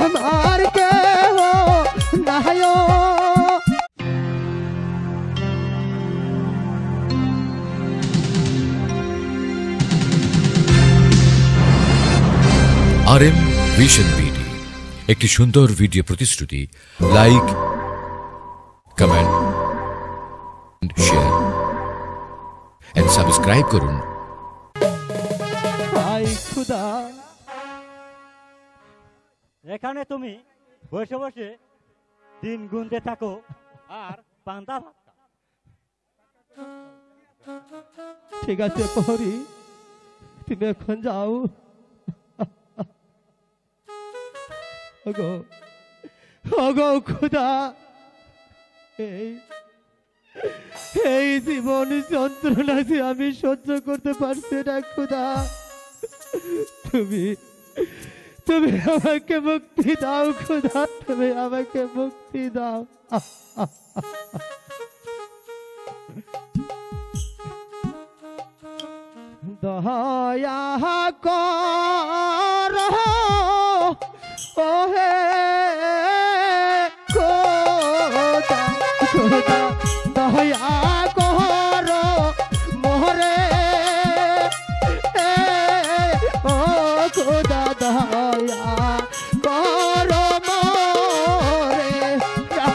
আমার কেহ নাই RM ভিশন বিডি একটি সুন্দর ভিডিও প্রতিশ্রুতি। Like, comment, share and subscribe করুন। হাই খুদা, এখানে তুমি বসে বসে দিন গুনতে থাকো আর পান্তা ভাত খাও। ঠিক আছে প্রহরী, তুমি এখন যাও। ওগো ওগো খুদা, এই জীবন যন্ত্রণা যে আমি সহ্য করতে পারছি না খুদা। তুমি তুমি আমাকে মুক্তি দাও খুদা, তুমি আমাকে মুক্তি দাও। দয়া কর ওহে খোদা, খোদা দয়া কর মোরে ও খোদা, দয়া কর মোরে। খুদা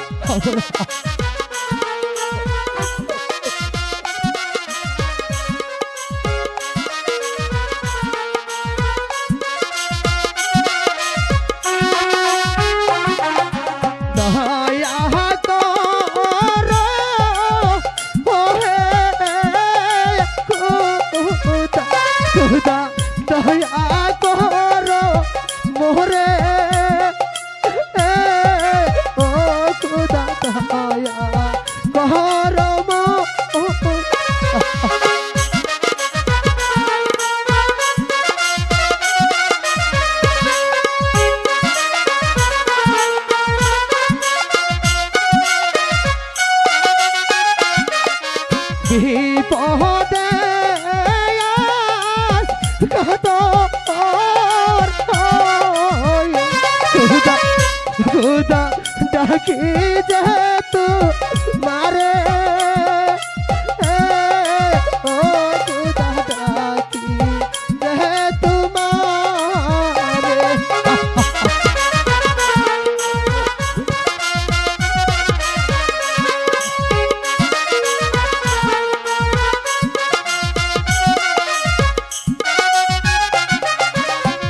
দয়া কর মোরে ও খুদা, দয়া কর বিপদে খুদা ডাকি যেহেতু মারে ও খুদা ডাকি যেহেতু মারে।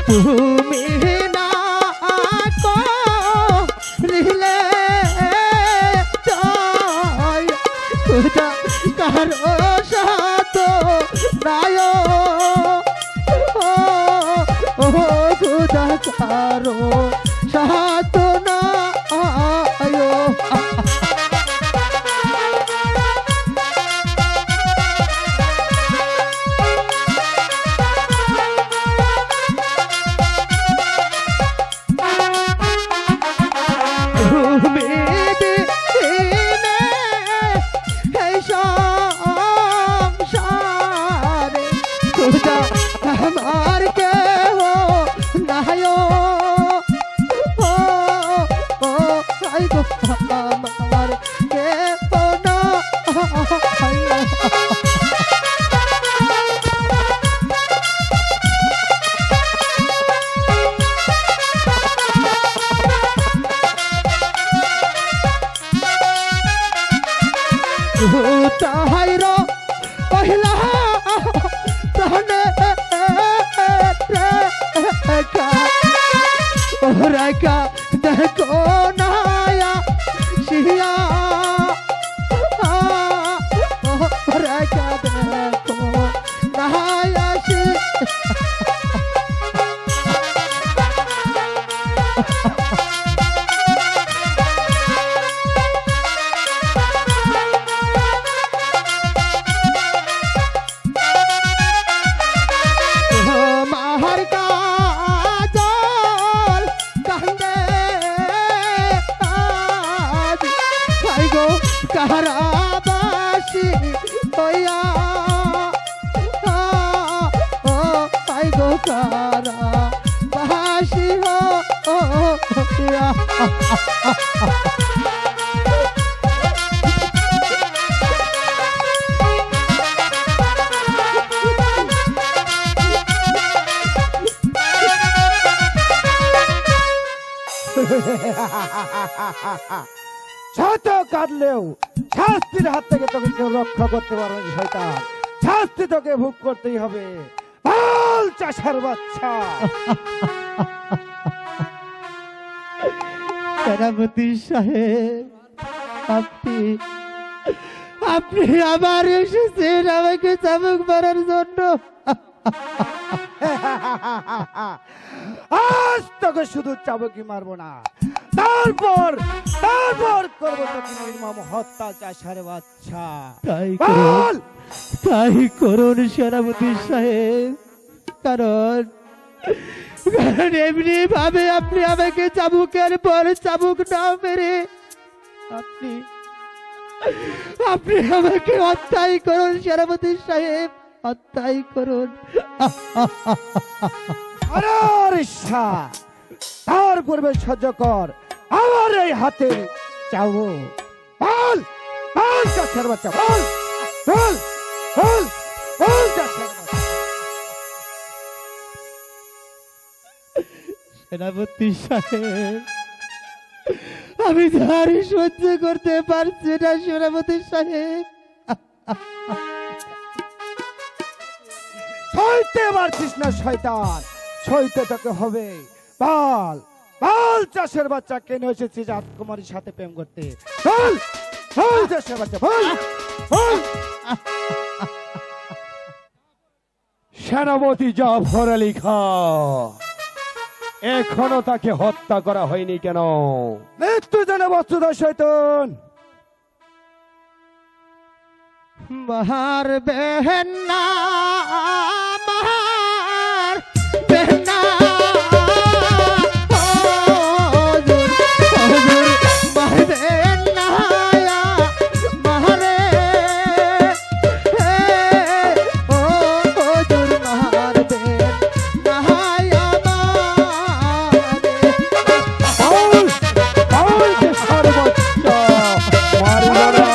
তুমি না করিলে জয় খুদা কারো সাথ নাই ও খুদা, কারো সাথ নাই। খুদা আমার কেহ নাই ও গো, আমার কেহ নাই। তাহাইর পহিলা প্রাণে রেখা দেখো নায়া শিয়া রেখা দেখো নায়া শিয়া। কারাবাসী হইয়া ও আই গো কারাবাসী হো শত কাঁদলেও শাস্তির হাত থেকে তোকে কেউ রক্ষা করতে পারবে না শয়তান। শাস্তি তোকে ভোগ করতেই হবে। বল চাষার বাচ্চা। সেনাপতি সাহেব, আপনি আপনি আবার এসেছেন আমাকে চাবুক মারার জন্য। আজ তোকে শুধু চাবুকি মারবো না, তারপর তারপর করবো তোকে নির্মম হত্যা চাষার বাচ্চা। তাই করুন সেনাপতি সাহেব, কারণ এমনি ভাবে আপনি আমাকে চাবুকের পর চাবুক না মেরে আপনি আপনি আমাকে হত্যাই করুন সেনাপতি সাহেব, হত্যাই করুন। তার পূর্বে সহ্য কর আমার এই হাতে চাবো। বল বল চাষার বাচ্চা, বল বল বল বল চাষার বাচ্চা। সেনাপতি সাহেব, আমি ধারি সহ্য করতে পারছি না সেনাপতি সাহেব। সইতে পারছিস না শয়তান, সইতে তোকে হবে। বল বল চাষের বাচ্চা, কেন এসেছিস রাজকুমারীর সাথে প্রেম করতে? বল বল চাষের বাচ্চা, বল বল। সেনাপতি জাফর আলী খাঁ, এখনো তাকে হত্যা করা হয়নি কেন? মৃত্যু যেন বস্তুদা শয়তান। মার বেহনা মার বেহনা হুজুর হুজুর মার বেহনা মারে ও হুজুর মার বেহনা মারে। বল বল চাষার বাচ্চা, মারো না,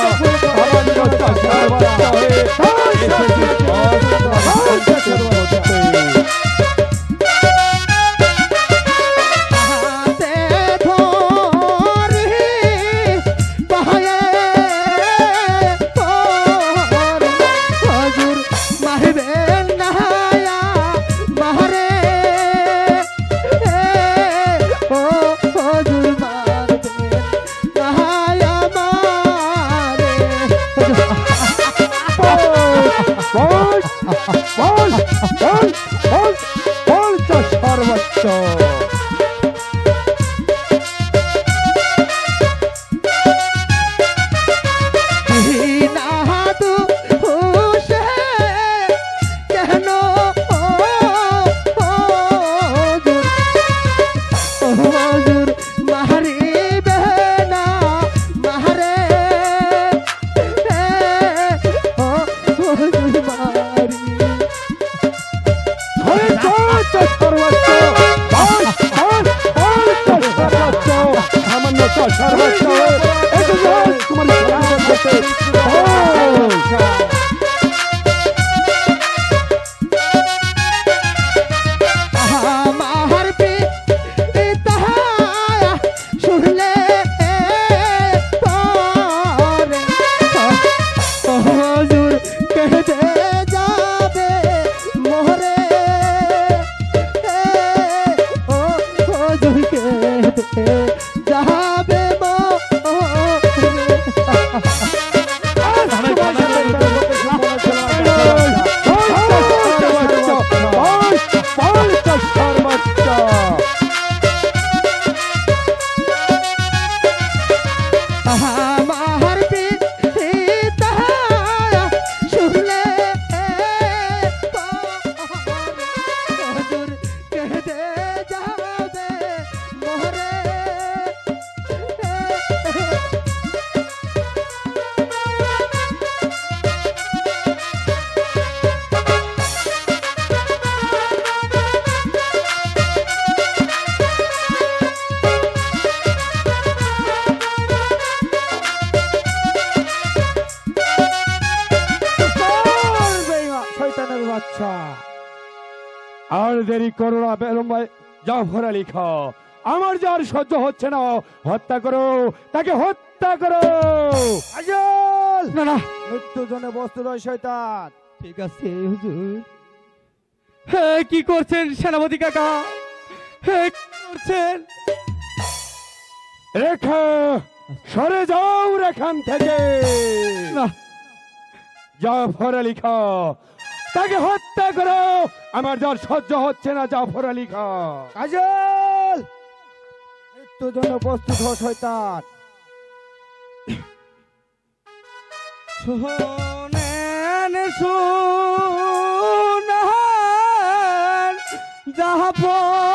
আমার চাষার বাচ্চা হয়ে এসেছিস। বাচ্চা। আর দেরি করো না বেলম্বাই জাফর আলী খাঁ, আমার যার সহ্য হচ্ছে না, হত্যা করো, তাকে হত্যা করো। আজল না না, মৃত্যু জন্য বস্তু নয় শয়তান। ঠিক আছে হুজুর। হ্যাঁ, কি করছেন সেনাপতি কাকা? হ্যাঁ, কি করছেন? রেখা সরে যাও এখান থেকে। না, জাফর আলী খাঁ, তাকে হত্যা করো, আমার যার সহ্য হচ্ছে না। জাফর আলী খাঁ, আজল মৃত্যু জন্য প্রস্তুত হ শয়তান। শোনেন শোনেন জাফর